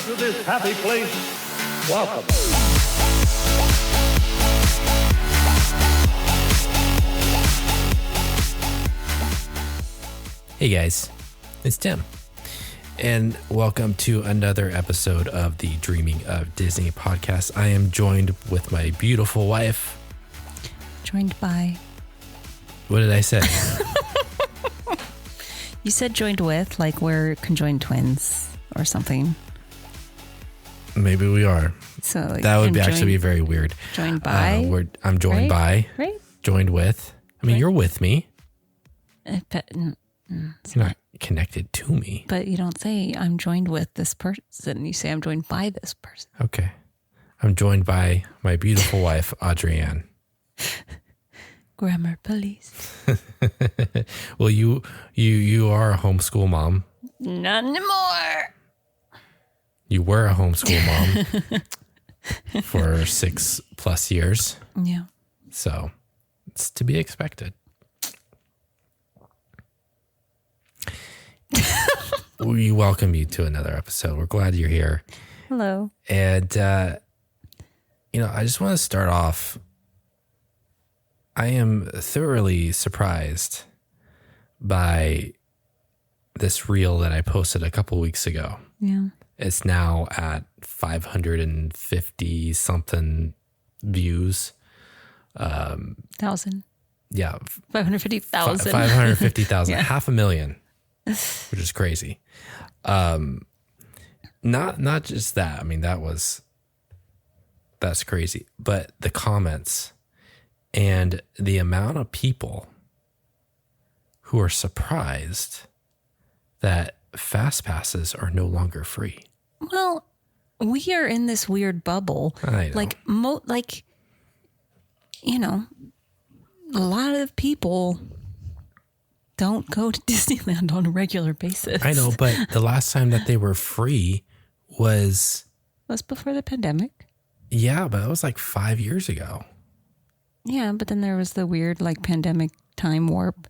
to this happy place, welcome. Hey guys, it's Tim, and welcome to another episode of the Dreaming of Disney podcast. I am joined with my beautiful wife. Joined by. What did I say? You said joined with, like we're conjoined twins or something. Maybe we are. So like, that would actually be very weird. Joined by. I'm joined by. Right? Joined with. I mean, Right. You're with me. But, You're not connected to me. but you don't say I'm joined with this person. You say I'm joined by this person. Okay. I'm joined by my beautiful wife, Adrienne. Grammar police. Well, you are a homeschool mom. Not anymore. You were a homeschool mom for 6+ years. Yeah. So it's to be expected. We welcome you to another episode. We're glad you're here. Hello. And, I just want to start off. I am thoroughly surprised by this reel that I posted a couple weeks ago. Yeah. It's now at 550 something views. 1,000. Yeah. 550,000. 550,000, Yeah. 500,000, which is crazy. Not just that. I mean, that's crazy, but the comments and the amount of people who are surprised that fast passes are no longer free. Well, we are in this weird bubble. I know. A lot of people don't go to Disneyland on a regular basis. I know, but the last time that they were free was before the pandemic. Yeah, but it was like 5 years ago. Yeah, but then there was the weird pandemic time warp.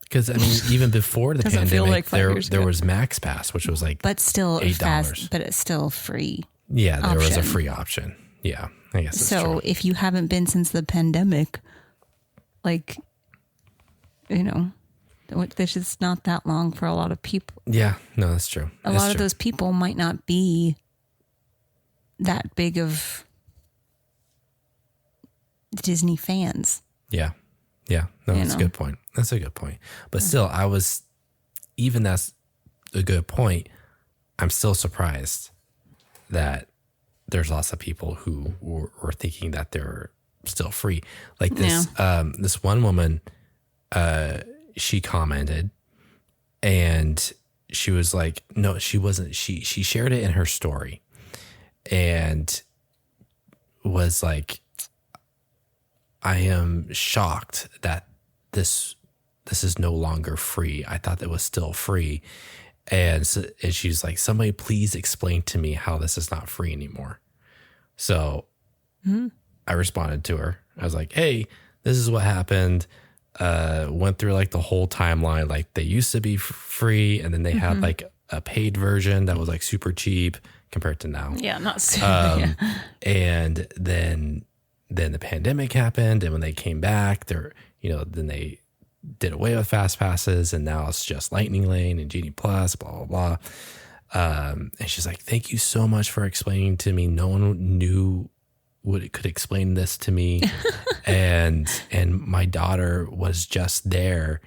Because, I mean, even before the Doesn't feel pandemic, like 5 years there ago. was Max Pass, which was like But still $8. but it's still free. Yeah, there was a option. free option. Yeah, I guess that's So true. if you haven't been since the pandemic, this is not that long for a lot of people. Yeah, no, that's true. A lot of those people might not be that big of Disney fans. Yeah. No, that's a good point. That's a good point. But still, that's a good point. I'm still surprised that there's lots of people who were thinking that they're still free. Like this, this one woman, she commented and she was like, no, she wasn't. She shared it in her story and was like, I am shocked that this is no longer free. I thought it was still free. And she's like, somebody please explain to me how this is not free anymore. So I responded to her. I was like, hey, this is what happened. Went through the whole timeline. Like they used to be free and then they had a paid version that was super cheap compared to now. Yeah, not super. And then the pandemic happened, and when they came back, then they did away with fast passes, and now it's just Lightning Lane and Genie Plus, blah blah blah. And she's like, "Thank you so much for explaining to me. No one knew what could explain this to me, and my daughter was just there,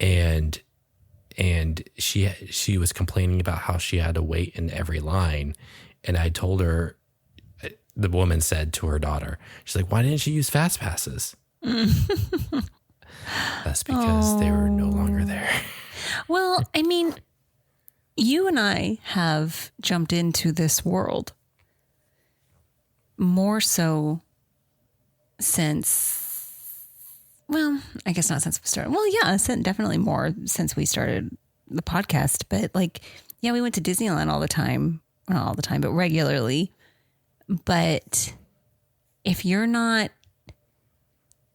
and she was complaining about how she had to wait in every line, and I told her." The woman said to her daughter, she's like, why didn't you use fast passes? That's because they were no longer there. Well, I mean, you and I have jumped into this world more so since, well, I guess not since we started. Well, yeah, definitely more since we started the podcast. But we went to Disneyland all the time. Not all the time, but regularly. But if you're not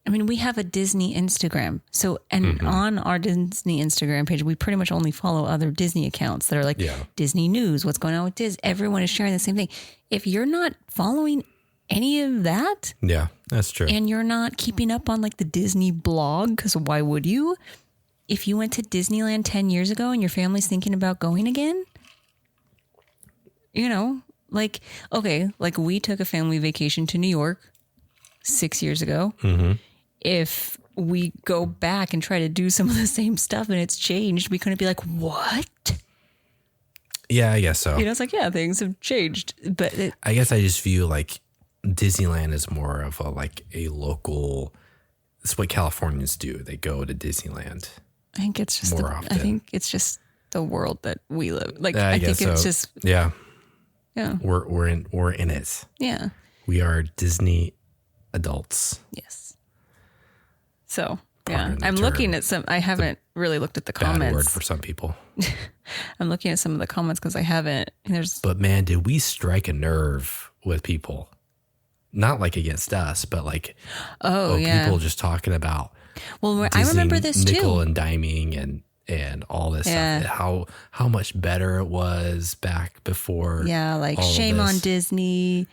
I mean, we have a Disney Instagram. So, and on our Disney Instagram page, we pretty much only follow other Disney accounts that are like Disney News, what's going on with Disney. Everyone is sharing the same thing. If you're not following any of that, Yeah, that's true. and you're not keeping up on like the Disney blog, because why would you? If you went to Disneyland 10 years ago and your family's thinking about going again, you know, like, okay, like we took a family vacation to New York 6 years ago. If we go back and try to do some of the same stuff and it's changed, we couldn't be like, what? Yeah, I guess so. You know, it's like, yeah, things have changed. But I guess I just view like Disneyland is more of a local. It's what Californians do. They go to Disneyland. I think it's just More often. I think it's just the world that we live. Like I I guess think it's so. just Yeah, yeah. we're in it. Yeah. We are Disney adults. Yes. So yeah. Pardon the I'm term. looking at some I haven't really looked at the Bad comments. word for some people. I'm looking at some of the comments because I haven't there's But man, did we strike a nerve with people? Not like against us, but like yeah. people just talking about. Well, I Disney remember this nickel too. and diming and all this Yeah. stuff. How much better it was back before. Yeah, like all of shame on this. Disney.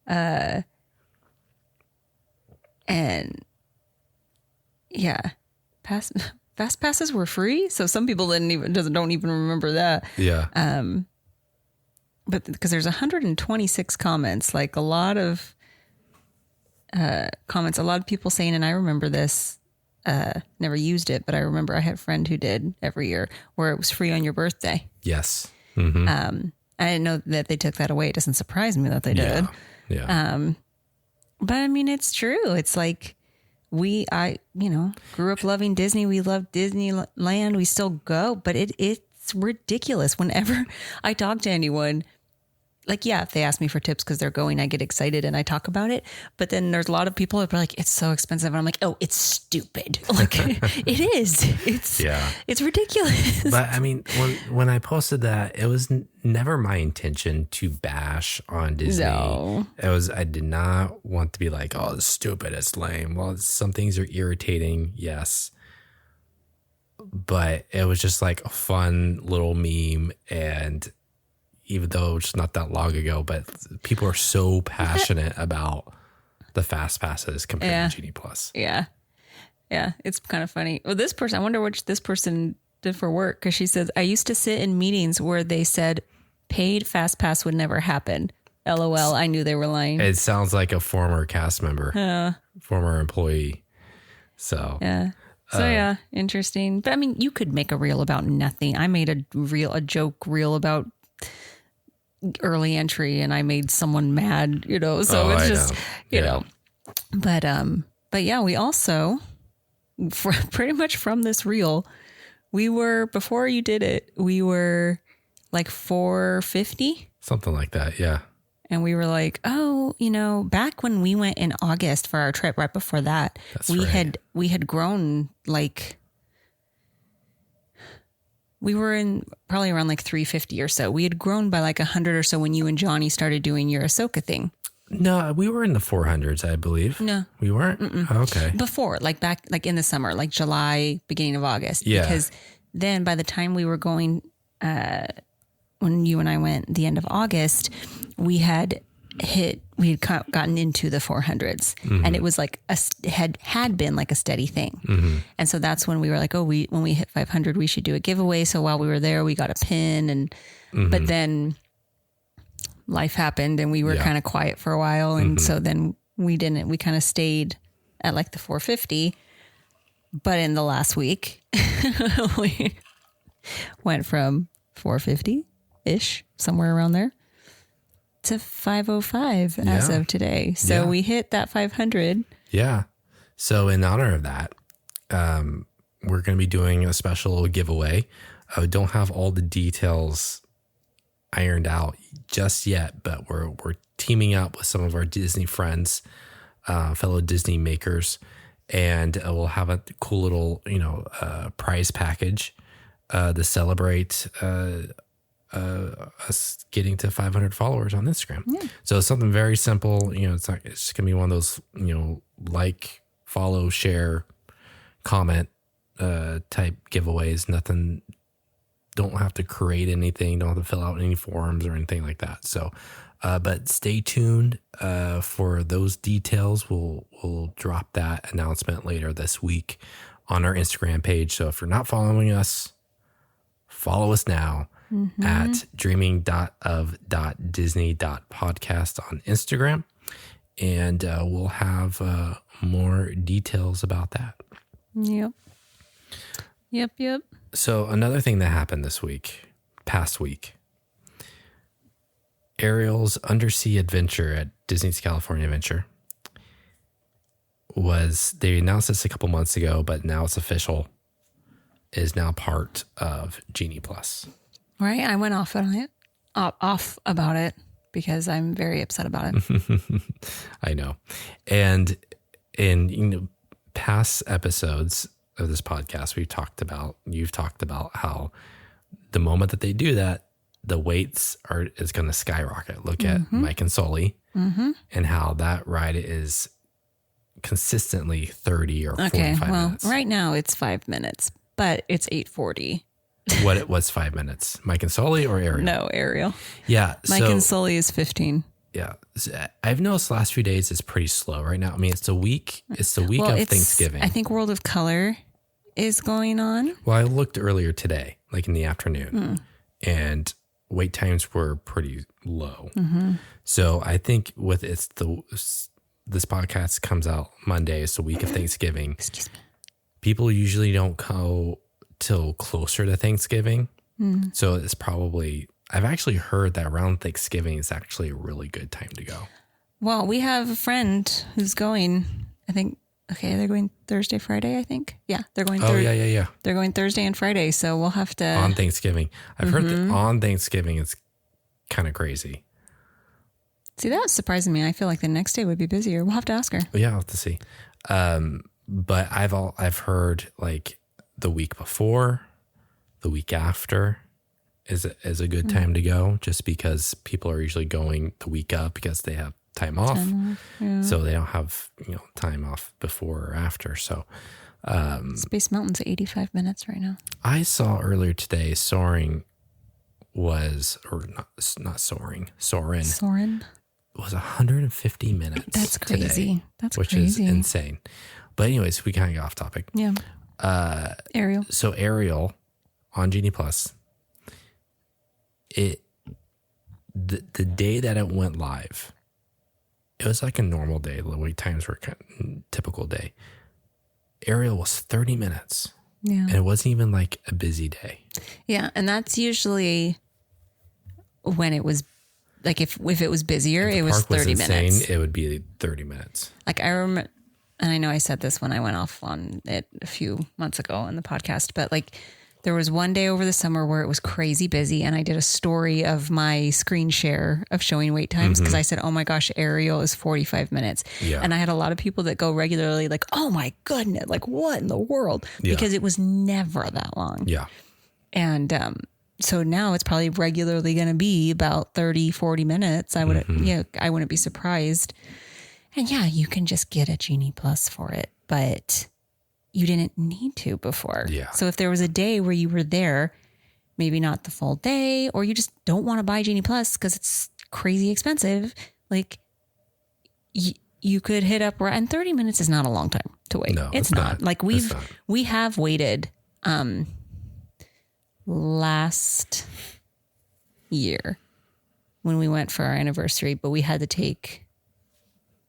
And yeah, fast passes were free, so some people don't even remember that. Yeah. But because there's 126 comments, like a lot of comments, a lot of people saying, and I remember this. Never used it, but I remember I had a friend who did every year where it was free on your birthday. Yes. I didn't know that they took that away. It doesn't surprise me that they did. Yeah. But I mean, it's true. It's like I grew up loving Disney. We love Disneyland. We still go, but it's ridiculous. Whenever I talk to anyone, like, yeah, if they ask me for tips because they're going, I get excited and I talk about it. But then there's a lot of people that are like, it's so expensive. And I'm like, oh, it's stupid. Like it is. It's ridiculous. But I mean, when I posted that, it was never my intention to bash on Disney. No. I did not want to be like, oh, it's stupid, it's lame. Well, some things are irritating, yes. But it was just like a fun little meme, and even though it's not that long ago, but people are so passionate about the fast passes compared to Genie Plus. Yeah. Yeah. It's kind of funny. Well, this person, I wonder what this person did for work. Cause she says, I used to sit in meetings where they said paid fast pass would never happen. LOL. I knew they were lying. It sounds like a former cast member, former employee. So yeah. So yeah, interesting. But I mean, you could make a reel about nothing. I made a joke reel about early entry and I made someone mad, so it's just, you know, but yeah, we also pretty much from this reel, we were, before you did it, we were like 450. Something like that. Yeah. And we were like, oh, back when we went in August for our trip, right before that, we had grown like, we were in probably around like 350 or so. We had grown by like 100 or so when you and Johnny started doing your Ahsoka thing. No, we were in the 400s, I believe. No. We weren't? Okay. Before, like back, like in the summer, like July, beginning of August. Yeah. Because then by the time we were going, when you and I went the end of August, we had gotten into the 400s, and it was like had been like a steady thing. And so that's when we were like, oh, when we hit 500, we should do a giveaway. So while we were there, we got a pin, but then life happened and we were kind of quiet for a while. And so then we kind of stayed at like the 450, but in the last week we went from 450 ish, somewhere around there, to 505 as of today. So we hit that 500. Yeah. So in honor of that, we're going to be doing a special giveaway. I don't have all the details ironed out just yet, but we're teaming up with some of our Disney friends, fellow Disney makers, and we'll have a cool little, prize package to celebrate us getting to 500 followers on Instagram. So it's something very simple. It's going to be one of those, like, follow, share, comment type giveaways. Nothing. Don't have to create anything. Don't have to fill out any forms or anything like that. So, but stay tuned for those details. We'll drop that announcement later this week on our Instagram page. So if you're not following us, follow us now at dreaming.of.disney.podcast on Instagram. And we'll have more details about that. Yep. So another thing that happened past week, Ariel's undersea adventure at Disney's California Adventure they announced this a couple months ago, but now it's official, is now part of Genie Plus. Right. I went off about it because I'm very upset about it. I know. And in past episodes of this podcast, you've talked about how the moment that they do that, the weights is going to skyrocket. Look at Mike and Sully and how that ride is consistently 30 or 45 minutes. Right now it's 5 minutes, but it's 8:40. What was 5 minutes? Mike and Sully or Ariel? No, Ariel. Yeah. Mike and Sully is 15. Yeah. I've noticed the last few days is pretty slow right now. I mean, it's the week of Thanksgiving. I think World of Color is going on. Well, I looked earlier today, like in the afternoon, and wait times were pretty low. So I think this podcast comes out Monday. It's the week of Thanksgiving. Excuse me. People usually don't go till closer to Thanksgiving. So it's probably, I've actually heard that around Thanksgiving is actually a really good time to go. Well, we have a friend who's going, I think, they're going Thursday, Friday, I think. Yeah, they're going yeah. They're going Thursday and Friday, so we'll have to... On Thanksgiving. I've heard that on Thanksgiving it's kind of crazy. See, that surprises me. I feel like the next day would be busier. We'll have to ask her. Yeah, I'll have to see. But I've heard like the week before, the week after is a good time to go, just because people are usually going the week up because they have time off. Yeah. So they don't have time off before or after. So Space Mountain's 85 minutes right now. I saw earlier today Soarin' was 150 minutes. That's crazy. Today, which is insane. But anyways, we kind of got off topic. Yeah. Ariel. So Ariel on Genie Plus, the day that it went live, it was like a normal day. The wait times were kind of typical day. Ariel was 30 minutes. Yeah. And it wasn't even like a busy day. Yeah. And that's usually when it was like, if it was busier, it was 30 minutes. It would be 30 minutes. Like I remember, and I know I said this when I went off on it a few months ago on the podcast, but like there was one day over the summer where it was crazy busy, and I did a story of my screen share of showing wait times because I said, oh my gosh, Ariel is 45 minutes. Yeah. And I had a lot of people that go regularly like, oh my goodness, like what in the world? Yeah. Because it was never that long. Yeah. And so now it's probably regularly going to be about 30, 40 minutes. I wouldn't be surprised. And yeah, you can just get a Genie Plus for it, but you didn't need to before. Yeah. So if there was a day where you were there, maybe not the full day, or you just don't want to buy Genie Plus because it's crazy expensive, like you could hit up, and 30 minutes is not a long time to wait. No, it's not. Like we have waited last year when we went for our anniversary, but we had to take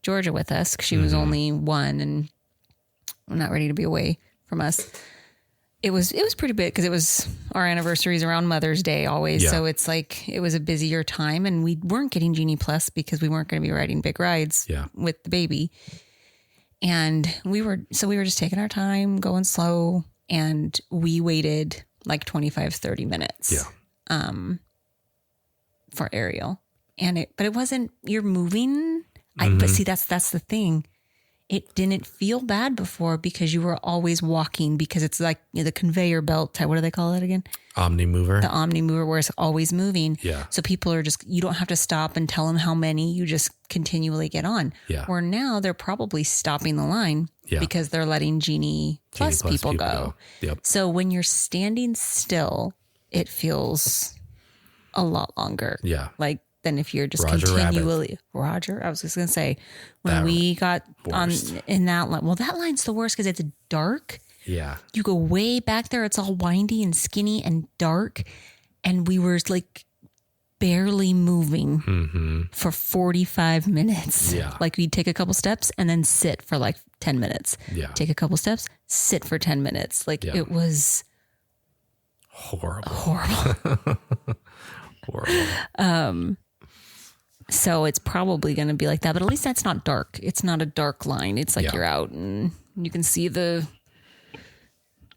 Georgia with us because she was only one and not ready to be away from us. It was pretty big because it was our anniversaries around Mother's Day always. Yeah. So it's like it was a busier time, and we weren't getting Genie Plus because we weren't going to be riding big rides with the baby. And we were just taking our time, going slow, and we waited like 25, 30 minutes for Ariel. But it wasn't, you're moving. But see, that's the thing. it didn't feel bad before because you were always walking, because it's like the conveyor belt type. What do they call it again? Omni mover. The Omni mover, where it's always moving. Yeah. So people are just, you don't have to stop and tell them how many, you just continually get on. Yeah. Where now they're probably stopping the line because they're letting Genie Plus people go. Yep. So when you're standing still, it feels a lot longer. Yeah. Like than if you're just Roger continually Roger. I was just gonna say when That we got worst. on in that line. Well, that line's the worst because it's dark. Yeah. You go way back there. It's all windy and skinny and dark, and we were like barely moving for 45 minutes. Yeah. Like we'd take a couple steps and then sit for like 10 minutes. Yeah. Take a couple steps, sit for 10 minutes. Like it was Horrible. horrible. Horrible. So it's probably going to be like that, but at least that's not dark. It's not a dark line. It's like you're out and you can see the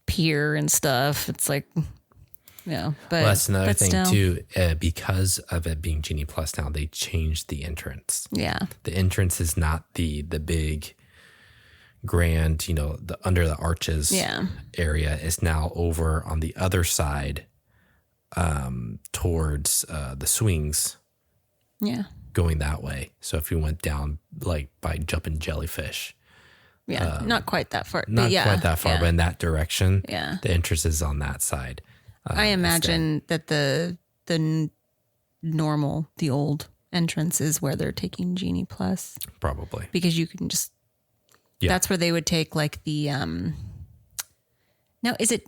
pier and stuff. It's like, but Well, that's another thing still, too. Because of it being Genie Plus now, they changed the entrance. Yeah. The entrance is not the big grand, the under the arches area is now over on the other side towards the swings. Yeah. Going that way. So if you went down like by jumping jellyfish, Yeah. Not quite that far. not but quite that far, but in that direction, Yeah. the entrance is on that side. I imagine that the normal, the old entrance is where they're taking Genie Plus, Probably. because you can just, that's where they would take like the, now is it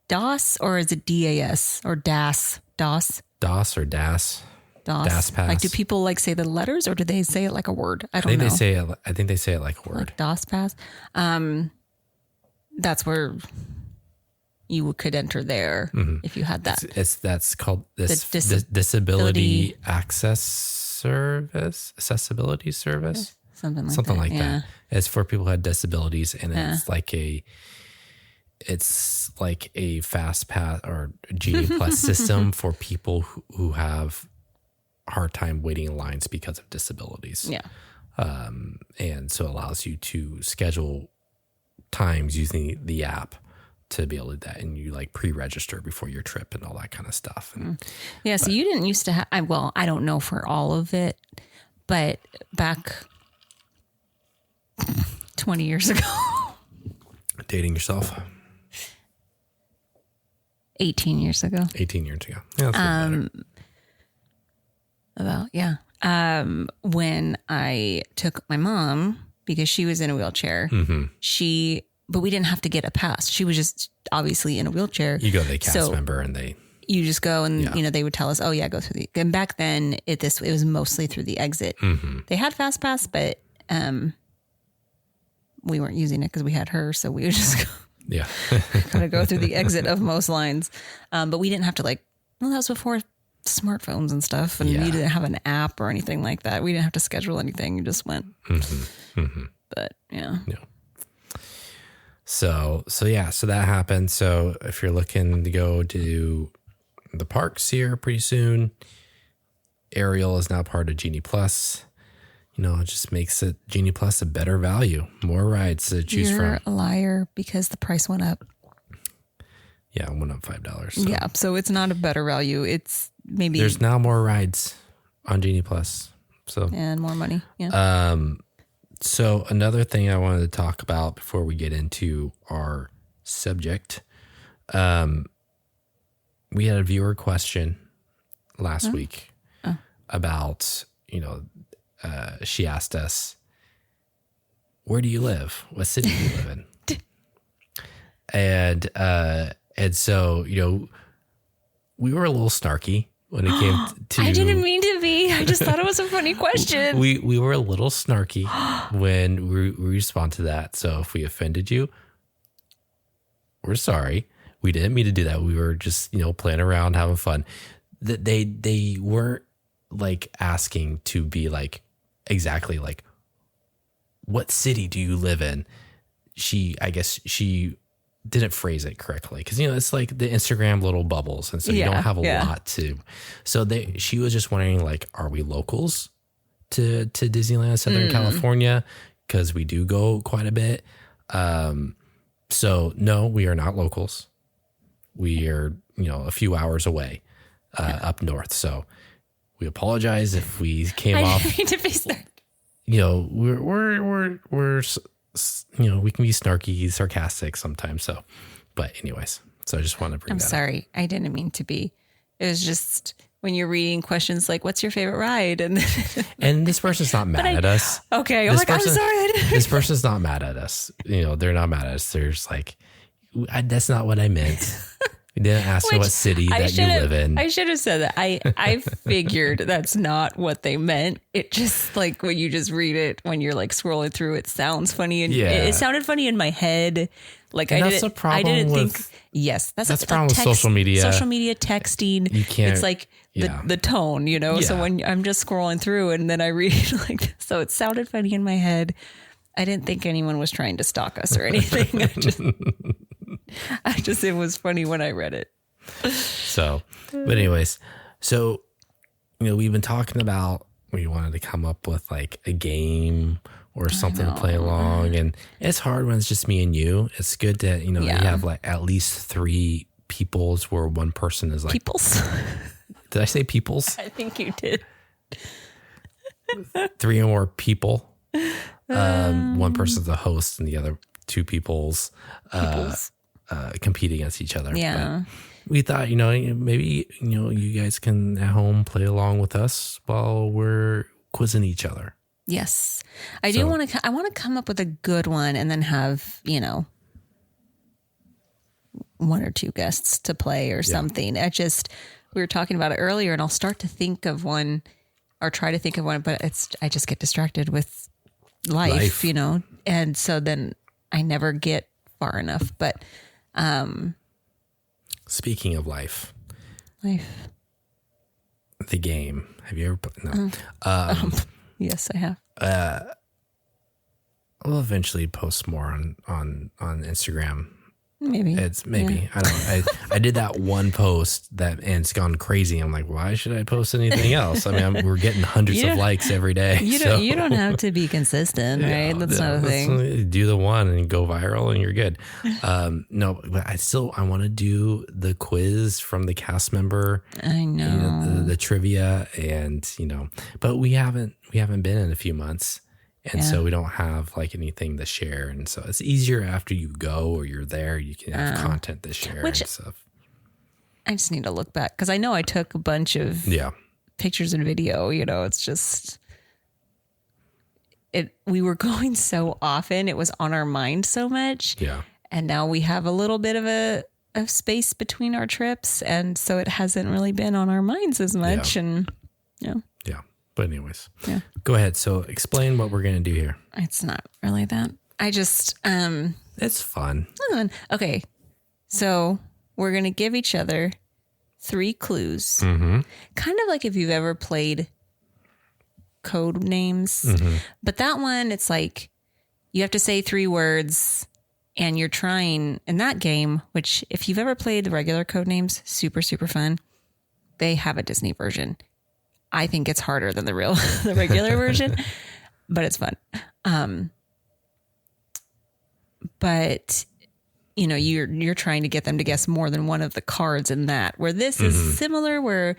DOS or is it DAS or DAS? DOS? DOS or DAS. DOS. DAS pass. Like, do people like say the letters or do they say it like a word? I I don't think know. I think they say it like a word. Like DOS pass. That's where you could enter there if you had that. That's called this The disability access service, accessibility service, Something something like that. like Yeah. that. It's for people who have disabilities, and it's like a fast pass or Genie Plus system for people who have hard time waiting in lines because of disabilities. Yeah. And so it allows you to schedule times using the app to be able to do that, and you like pre-register before your trip and all that kind of stuff. And Yeah. So you didn't used to have, I don't know for all of it, but back 20 years ago, dating yourself 18 years ago, 18 years ago. Yeah, that's when I took my mom, because she was in a wheelchair, but we didn't have to get a pass. She was just obviously in a wheelchair. you go to the cast member and they You just go and, they would tell us, oh yeah, go through and back then it was mostly through the exit. They had fast pass, but, we weren't using it because we had her. So we would just kind of go through the exit of most lines. But we didn't have to that was before smartphones and stuff. And we didn't have an app or anything like that. We didn't have to schedule anything. You just went. But yeah. So that happened. So if you're looking to go to the parks here pretty soon, Ariel is now part of Genie Plus. It just makes it Genie Plus a better value, more rides to choose You're from. a liar because the price went up. Yeah, it went up $5. So. Yeah, so it's not a better value. It's maybe There's now more rides on Genie Plus. So and more money. Yeah. So another thing I wanted to talk about before we get into our subject, we had a viewer question last week about, she asked us, where do you live? What city do you live in? And so, we were a little snarky when it came to. I didn't mean to be. I just thought it was a funny question. We were a little snarky when we respond to that. So if we offended you, we're sorry. We didn't mean to do that. We were just, playing around, having fun. They weren't like asking to be like exactly like, what city do you live in? I guess she didn't phrase it correctly because it's like the Instagram little bubbles, and so you don't have a lot to. So she was just wondering, like, are we locals to Disneyland Southern California? because we do go quite a bit. So no, we are not locals. We are, a few hours away, up north. So we apologize if we came off. I need to be sorry. We're we can be snarky, sarcastic sometimes. So, but anyways, so I just want to bring I'm that up. sorry. I didn't mean to be. It was just when you're reading questions like, what's your favorite ride? And this person's not mad at us. Okay. I'm This like, I'm person- sorry. This person's not mad at us. They're not mad at us. They're just like, that's not what I meant. You didn't ask me what city that you live in. I should have said that. I figured that's not what they meant. It just like when you just read it, when you're like scrolling through, it sounds funny. And Yeah. it sounded funny in my head. Like And I that's didn't, the problem I didn't with- think, yes, that's the problem with social media. Social media texting. You can't- it's like the tone, So Yeah. when I'm just scrolling through and then I read it like, so it sounded funny in my head. I didn't think anyone was trying to stalk us or anything. It was funny when I read it. So, but anyways, we've been talking about, we wanted to come up with like a game or something to play along. And it's hard when it's just me and you. It's good that, you have like at least 3 peoples where one person is like, Peoples. did I say peoples? I think you did. 3 or more people. One person's the host and the other 2 peoples compete against each other. Yeah. But we thought, maybe, you guys can at home play along with us while we're quizzing each other. Yes. I want to come up with a good one and then have, 1 or 2 guests to play or something. We were talking about it earlier and I'll start to think of one or try to think of one, but I just get distracted with life. And so then I never get far enough, but, Speaking of life, life. the game, have you ever put, no. Yes, I have. I'll eventually post more on Instagram. Maybe. It's maybe, Yeah. I don't know. I did that one post and it's gone crazy. I'm like, why should I post anything else? I mean, we're getting hundreds of likes every day. You don't have to be consistent, right? That's not a thing. Do the one and go viral and you're good. No, but I want to do the quiz from the cast member. I know. The trivia and, but we haven't been in a few months. And so we don't have like anything to share. And so it's easier after you go or you're there, you can have content to share and stuff. I just need to look back because I know I took a bunch of pictures and video. It's just we were going so often. It was on our mind so much. Yeah. And now we have a little bit of a space between our trips. And so it hasn't really been on our minds as much. Yeah. And Yeah. But anyways, go ahead. So explain what we're going to do here. It's not really that. I just, It's fun. okay. So we're going to give each other 3 clues. Mm-hmm. Kind of like if you've ever played code names, but that one, it's like you have to say 3 words and you're trying in that game, which if you've ever played the regular code names, super, super fun. They have a Disney version. I think it's harder than the regular version, but it's fun. But you're trying to get them to guess more than one of the cards in that, where this is similar. We're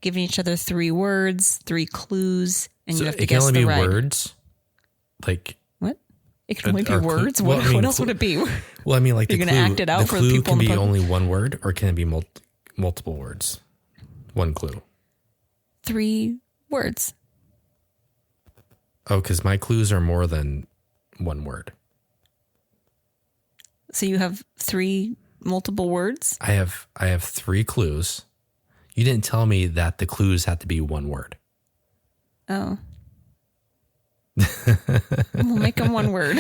giving each other 3 words, 3 clues, and you have to guess the be right words. Like what? It can only be or words. well, What else would it be? well, I mean, like You're the gonna clue, act it out the for the clue people can in the be pub? only one word, or can it be multiple words? 1 clue. 3 words. Oh, because my clues are more than 1 word. So you have 3 multiple words. I have 3 clues. You didn't tell me that the clues had to be 1 word. Oh. We'll make them 1 word.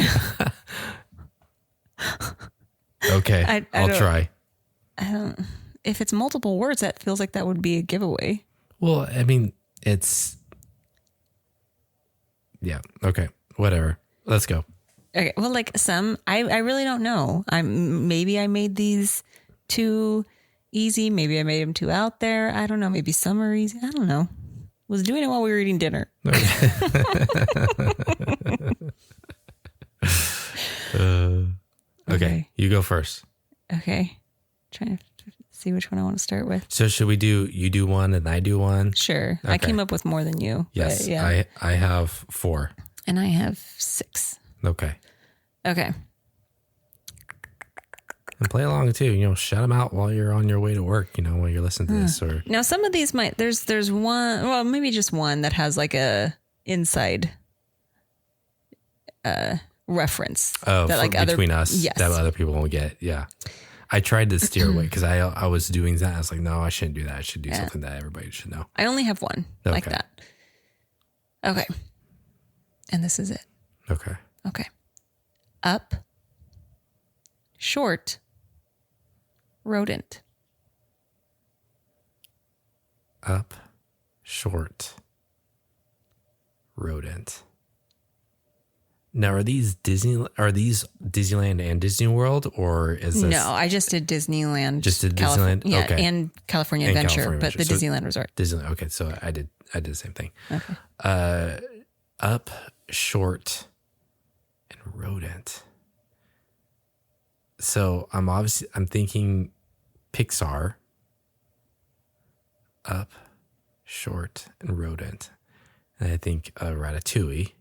Okay, I'll try. If it's multiple words, that feels like that would be a giveaway. Well, I mean, it's... Yeah, okay, whatever. Let's go. Okay, well, like some, I really don't know. Maybe I made these too easy. Maybe I made them too out there. I don't know. Maybe some are easy. I don't know. Was doing it while we were eating dinner. Okay, you go first. Okay. Trying to see which one I want to start with. So should we do, you do one and I do one? Sure. I Okay. came up with more than you. Yes. But yeah. I have 4. And I have 6. Okay. Okay. And play along too. Shout them out while you're on your way to work, while you're listening to this. Or Now some of these there's one, well, maybe just one that has like a inside reference. that like between us, yes. that other people won't get. Yeah. I tried to steer away because I was doing that. I was like, no, I shouldn't do that. I should do something that everybody should know. I only have one like Okay. that. Okay. And this is it. Okay. Okay. Up, short, rodent. Up, short, rodent. Now, are these Disneyland and Disney World, or is this? No, I just did Disneyland. Just did Disneyland? Yeah, Okay. and California And Adventure, California but Adventure. the So- Disneyland Resort. Disneyland. Okay, so I did the same thing. Okay. Up, short, and rodent. So I'm thinking Pixar. Up, short, and rodent. And I think Ratatouille.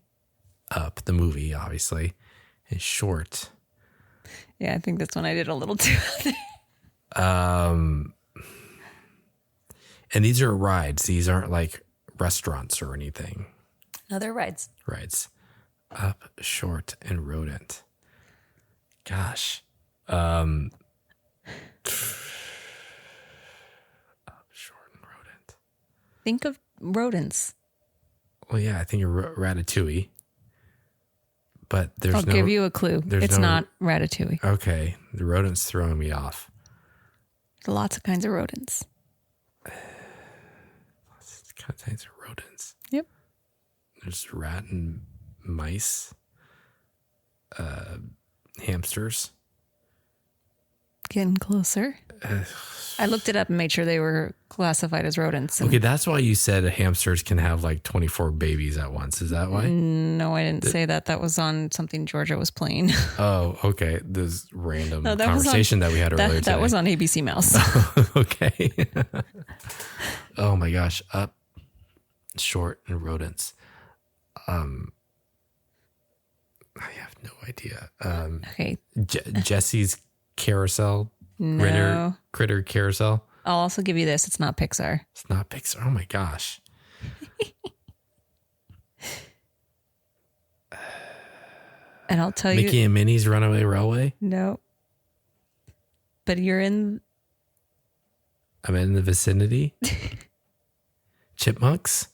Up, the movie, obviously, and short. Yeah, I think this one I did a little too. And these are rides. These aren't like restaurants or anything. No, they're rides. Rides. Up, short, and rodent. Gosh. Up, short, and rodent. Think of rodents. Well, yeah, I think of Ratatouille. But I'll give you a clue. It's not Ratatouille. Okay, the rodent's throwing me off. Lots of kinds of rodents. It's kind of types of rodents. Yep. There's rat and mice, hamsters. Getting closer. I looked it up and made sure they were classified as rodents. And Okay, that's why you said hamsters can have like 24 babies at once. Is that why? no, I didn't say that. That was on something Georgia was playing. Oh, okay. This random No, that was conversation that we had earlier today. that was on ABC Mouse. Okay. Oh my gosh. Up, short, and rodents. I have no idea. Okay. Jesse's Carousel. No. Critter Carousel. I'll also give you this. It's not Pixar. It's not Pixar. Oh my gosh. And I'll tell Mickey you. and Minnie's Runaway Railway. No. But you're in. I'm in the vicinity. Chipmunks.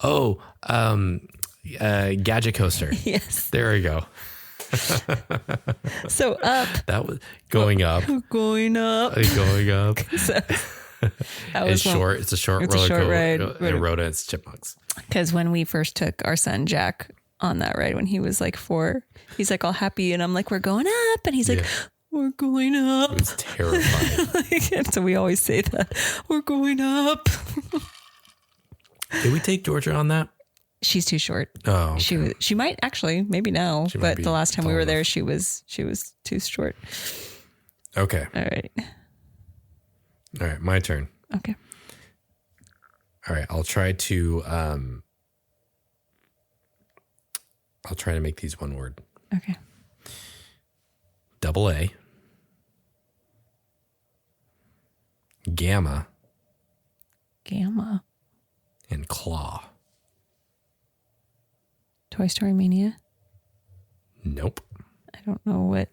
Oh, Gadget Coaster. Yes. There we go. So up. That was going up. Going up. Going up. So, that It's was short. It's a short It's a roller short coaster. ride. And rodents, chipmunks. Because when we first took our son Jack on that ride when he was like 4, he's like all happy, and I'm like, we're going up, and he's like, Yeah. we're going up. It was terrifying. And so we always say that we're going up. Did we take Georgia on that? She's too short. Oh, okay. She might actually, maybe now, might but be the last time we tall were there, enough. she was too short. Okay. All right. All right. My turn. Okay. All right. I'll try to make these one word. Okay. Double A. Gamma Gamma. and claw. Toy Story Mania. Nope. I don't know what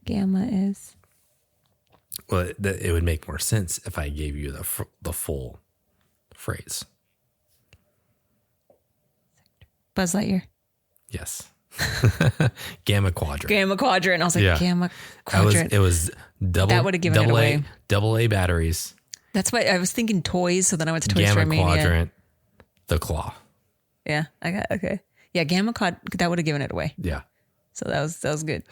Gamma is. Well, it would make more sense if I gave you the full phrase. Buzz Lightyear. Yes. Gamma quadrant. Gamma Quadrant. I was like, Yeah. Gamma Quadrant. It was double. That would've given it double away. Double A batteries. That's why I was thinking toys, so then I went to Toy Story Gamma Mania. quadrant. The claw. Yeah, I got okay. Yeah, Gamma Quad, that would have given it away. Yeah. So that was good.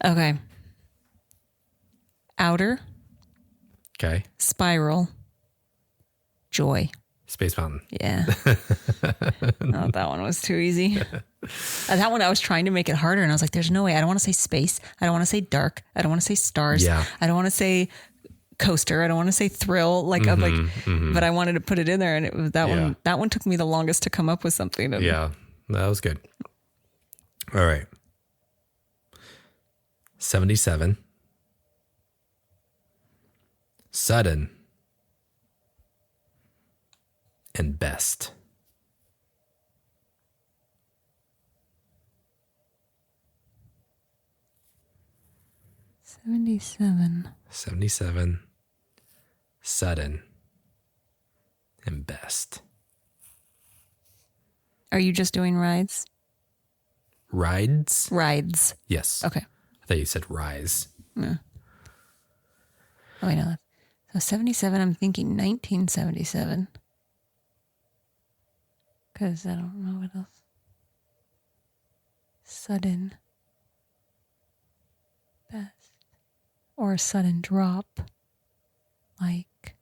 Okay. Outer, Okay. spiral, joy. Space Mountain. Yeah. No, that one was too easy. That one I was trying to make it harder, and I was like, there's no way. I don't want to say space. I don't want to say dark. I don't want to say stars. Yeah. I don't want to say coaster. I don't want to say thrill. Like, I'm like, but I wanted to put it in there, and it was that one. That one took me the longest to come up with something. Yeah, that was good. All right. 77. Sudden. And best. $77. 77. Sudden. And best. Are you just doing rides? Rides? Rides. Yes. Okay. I thought you said rise. Yeah. Oh, I know that. So 77, I'm thinking 1977. Because I don't know what else. Sudden. Best. Or a sudden drop. Like.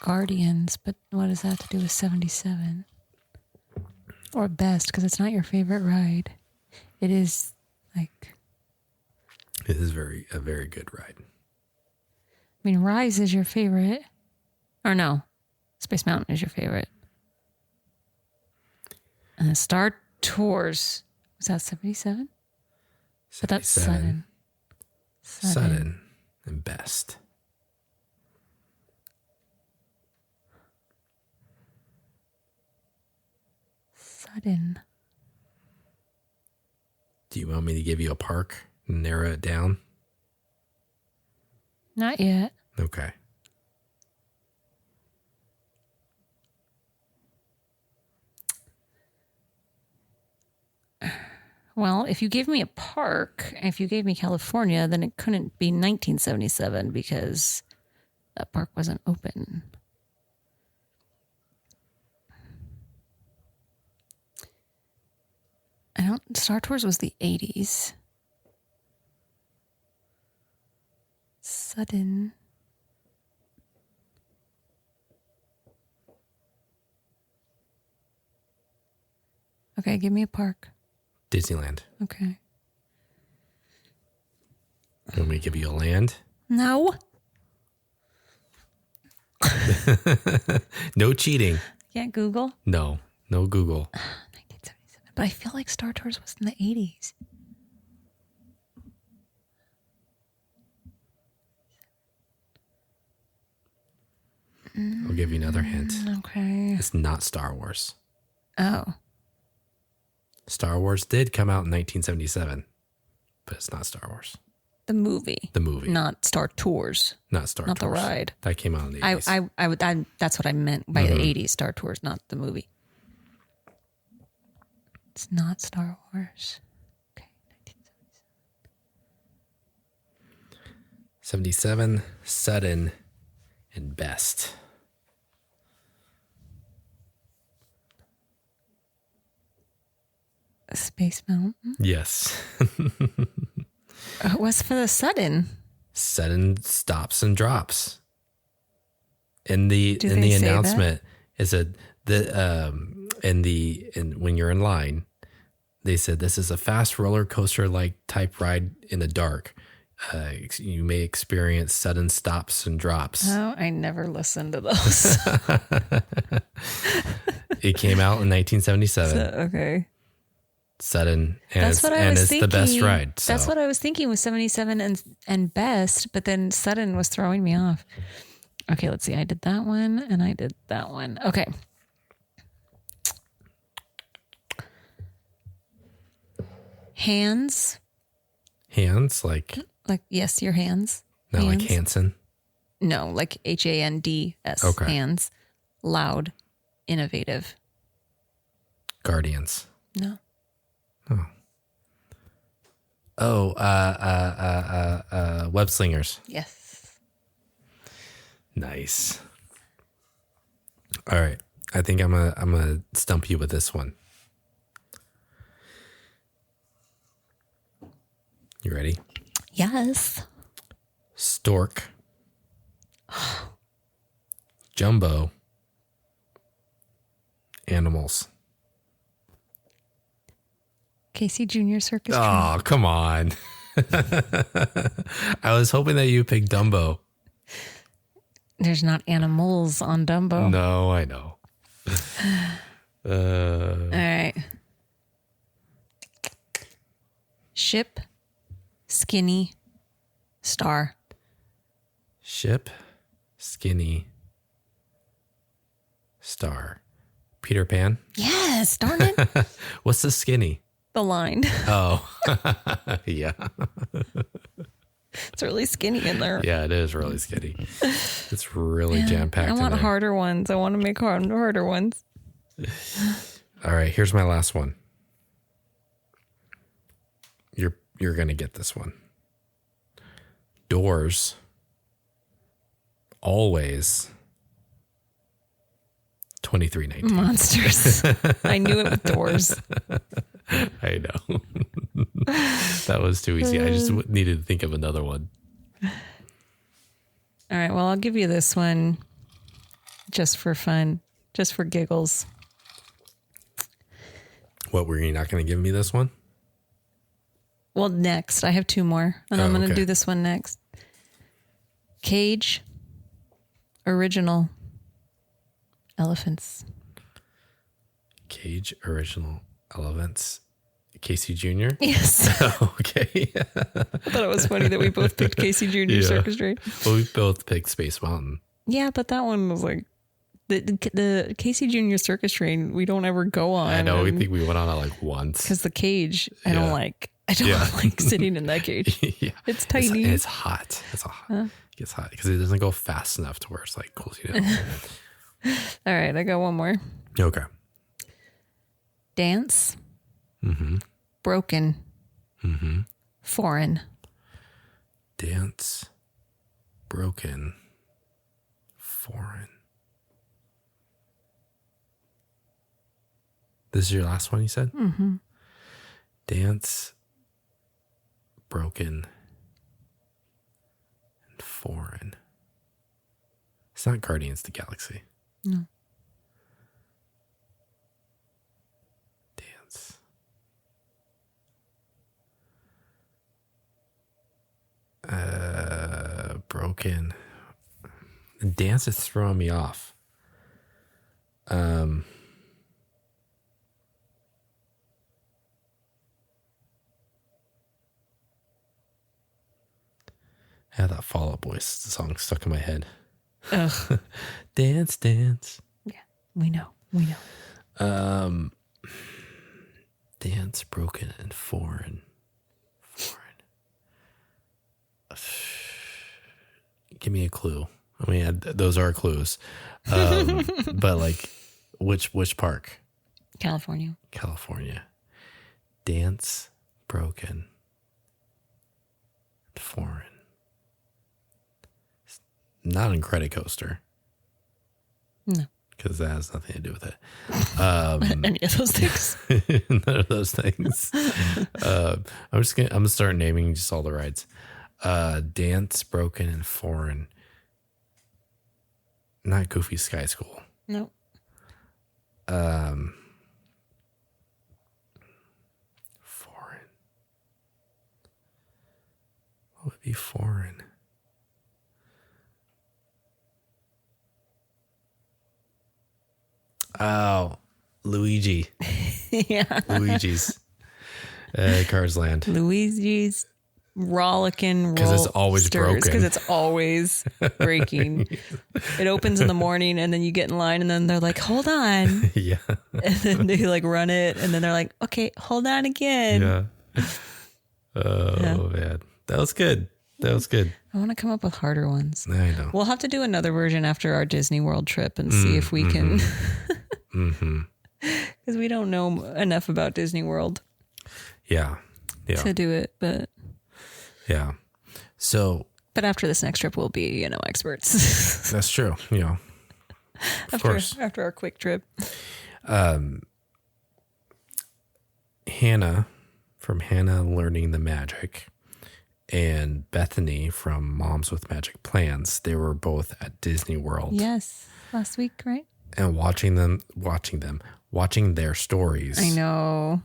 Guardians, but what does that have to do with 77? Or best, because it's not your favorite ride. It is like. It is a very good ride. I mean, Rise is your favorite. Or no, Space Mountain is your favorite. And Star Tours, was that 77? But that's sudden. Sudden and best. Sudden. Do you want me to give you a park and narrow it down? Not yet. Okay. Well, if you gave me a park, if you gave me California, then it couldn't be 1977 because that park wasn't open. Star Tours was the 80s. Sudden. Okay, give me a park. Disneyland. Okay. You want me to give you a land? No. No cheating. Can't Google. No Google. 1977. But I feel like Star Tours was in the 80s. I'll give you another hint. Okay. It's not Star Wars. Oh. Star Wars did come out in 1977, but it's not Star Wars. The movie. The movie. Not Star Tours. Not Star Not Tours. the ride. That came out in the 80s. I that's what I meant by the 80s Star Tours, not the movie. It's not Star Wars. Okay, 77, sudden, and best. Space Mountain. Yes. What's for the sudden? Sudden stops and drops. In the Do in they the say announcement, it said when you're in line, they said this is a fast roller coaster like type ride in the dark. You may experience sudden stops and drops. Oh, I never listened to those. It came out in 1977. Okay. Sudden, and That's what I was it's thinking. the best ride. So. That's what I was thinking with 77 and best, but then sudden was throwing me off. Okay, let's see. I did that one and I did that one. Okay. Hands. Hands, like Yes, your hands. not hands. like Hanson. No, like HANDS. Okay. Hands. Loud. Innovative. Guardians. No. Web slingers. Yes. Nice. All right. I think I'm gonna stump you with this one. You ready? Yes. Stork. Jumbo. Animals. Casey Junior Circus Train. Oh, come on. I was hoping that you picked Dumbo. There's not animals on Dumbo. No, I know. All right. Ship, skinny, star. Ship, skinny, star. Peter Pan. Yes, darn it. What's the skinny? The line. Oh, yeah. It's really skinny in there. Yeah, it is really skinny. It's really jam-packed. I want in there. harder ones. I want to make harder ones. All right, here's my last one. You're going to get this one. Doors. Always. 2319. Monsters. I knew it with doors. I know. That was too easy. I just needed to think of another one. All right. Well, I'll give you this one just for fun, just for giggles. What, were you not going to give me this one? Well, next. I have two more, and I'm going to do this one next. Cage, original, elephants. Cage, original, elephants. Casey Jr.? Yes. Okay. I thought it was funny that we both picked Casey Jr. Circus Train. Well, we both picked Space Mountain. Yeah, but that one was like the Casey Jr. Circus Train. We don't ever go on. I know. We think we went on it like once. Because the cage, I don't like sitting in that cage. Yeah. It's tiny. It's hot. It gets hot because it doesn't go fast enough to where it's like cools you down. All right, I got one more. Okay. Dance. Mm-hmm. Broken. Mm-hmm. Foreign. Dance. Broken. Foreign. This is your last one, you said? Mm-hmm. Dance. Broken. And foreign. It's not Guardians of the Galaxy. No. Dance. Broken. Dance is throwing me off. I had that Fall Out Boy song stuck in my head. Ugh. Dance, dance. Yeah, we know. Dance, broken, and foreign. Give me a clue. I mean, those are clues. But like, which park? California. Dance, broken, foreign. Not in Credit Coaster. No. Because that has nothing to do with it. Any of those things. None of those things. I'm gonna start naming just all the rides. Dance, broken, and foreign. Not Goofy Sky School. No. Foreign. What would be foreign? Oh, Luigi. Yeah. Luigi's. Cars Land. Luigi's rollicking Because it's always broken. Because it's always breaking. It opens in the morning and then you get in line and then they're like, hold on. Yeah. And then they like run it and then they're like, okay, hold on again. Yeah. Oh, man. That was good. I want to come up with harder ones. I know. We'll have to do another version after our Disney World trip and see if we can. Because we don't know enough about Disney World Yeah. to do it. But So. But after this next trip, we'll be, experts. That's true. Of course. After our quick trip. Hannah, from Hannah Learning the Magic, and Bethany from Moms with Magic Plans. They were both at Disney World. Yes. Last week, right? And watching their stories. I know.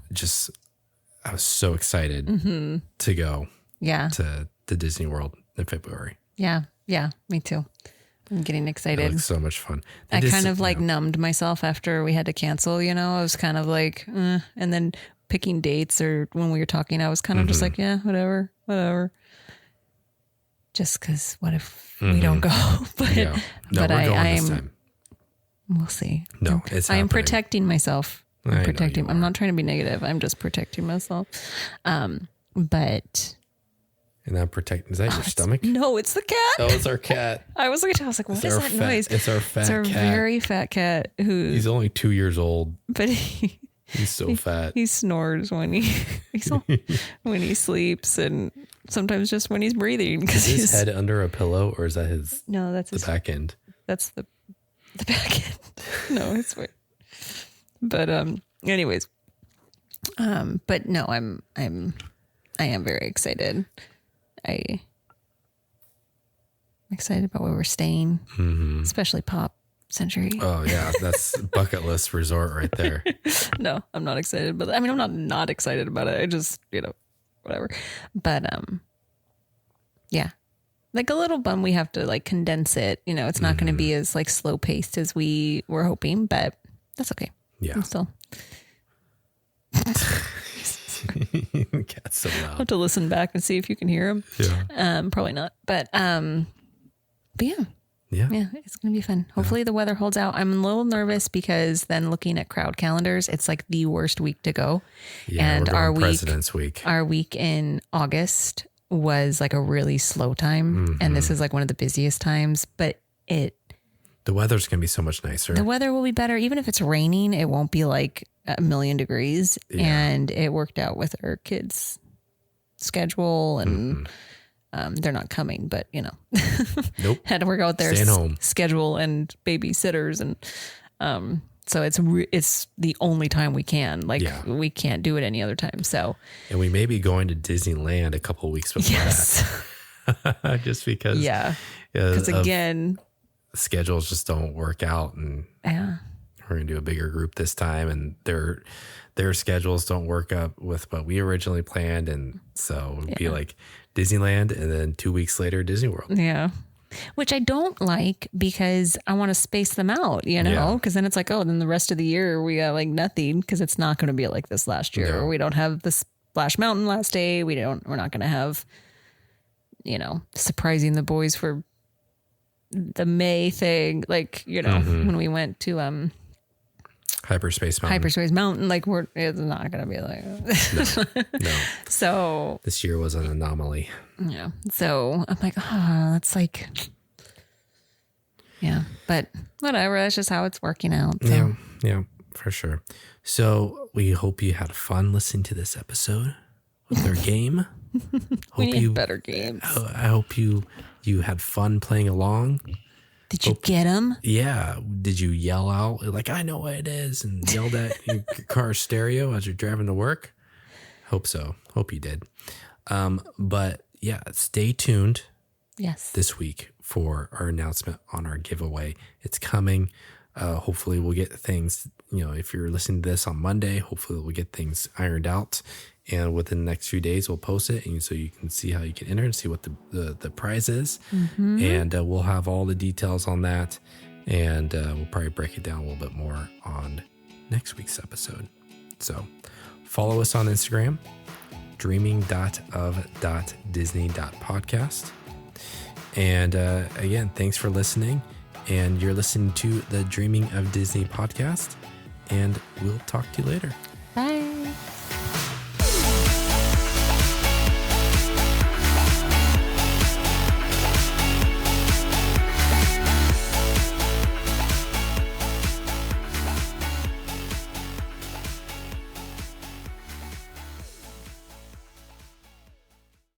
I was so excited to go to Disney World in February. Yeah. Yeah. Me too. I'm getting It excited. looked so much fun. I kind of like numbed myself after we had to cancel, I was kind of like, and then picking dates or when we were talking, I was kind of just like, yeah, whatever. Just because what if we don't go? But, No, but we're going this I'm, time. we'll see. No, it's I am happening. protecting myself. I know I'm protecting. you I'm are. not trying to be negative. I'm just protecting myself. But And I'm protecting. Is that your stomach? no, it's the cat. Oh, it's our cat. I was like, what is that noise? It's our fat It's our cat. very fat cat who, He's only 2 years old. but He's so fat. he snores when when he sleeps, and sometimes just when he's breathing. Because Is his head under a pillow, or is that no, that's the back end? that's the back end. No, it's weird. But anyways, but no, I am very excited. I'm excited about where we're staying, especially Pop Century. Oh yeah, that's bucket list resort right there. No, I'm not excited, but I'm not excited about it. I just, whatever. But yeah, like a little bum. We have to like condense it. It's not going to be as like slow paced as we were hoping, but that's okay. Yeah. I'm still Cat's so I'll loud. have to listen back and see if you can hear him. Yeah. Probably not, but yeah. Yeah. Yeah, it's going to be fun. Hopefully the weather holds out. I'm a little nervous because then looking at crowd calendars, it's like the worst week to go. Yeah. And we're going our President's Week. Our week in August was like a really slow time. And this is like one of the busiest times, but The weather's gonna be so much nicer. the weather will be better. Even if it's raining, it won't be like 1,000,000 degrees. Yeah. And it worked out with our kids' schedule and they're not coming, but Nope. had to work out their Staying home. schedule and babysitters. And so it's the only time we can, Yeah. we can't do it any other time. So And we may be going to Disneyland a couple of weeks before yes. that. Just because Yeah. Because of again, schedules just don't work out, and yeah. we're gonna do a bigger group this time, and their schedules don't work up with what we originally planned, and so it'd be like Disneyland and then 2 weeks later Disney World. Yeah. Which I don't like because I want to space them out, Yeah. because then it's like, oh, then the rest of the year we got like nothing because it's not going to be like this last year. No. We don't have the Splash Mountain last day. We're not going to have, surprising the boys for the May thing. Like, when we went to Hyperspace Mountain. Hyperspace Mountain, like it's not going to be like, No. so, This year was an anomaly. so I'm like, that's like, yeah, but whatever. That's just how it's working out. So. Yeah, for sure. So we hope you had fun listening to this episode with our game. We need better games. I hope you had fun playing along. Did you get them? Yeah. Did you yell out like, I know what it is, and yelled at your car stereo as you're driving to work? Hope so. Hope you did. But yeah, stay tuned Yes. this week for our announcement on our giveaway. It's coming. Hopefully we'll get things, if you're listening to this on Monday, hopefully we'll get things ironed out, and within the next few days we'll post it, and so you can see how you can enter and see what the prize is. And we'll have all the details on that, and we'll probably break it down a little bit more on next week's episode. So follow us on Instagram, dreaming.of.disney.podcast. And again, thanks for listening. And you're listening to the Dreaming of Disney podcast. And we'll talk to you later.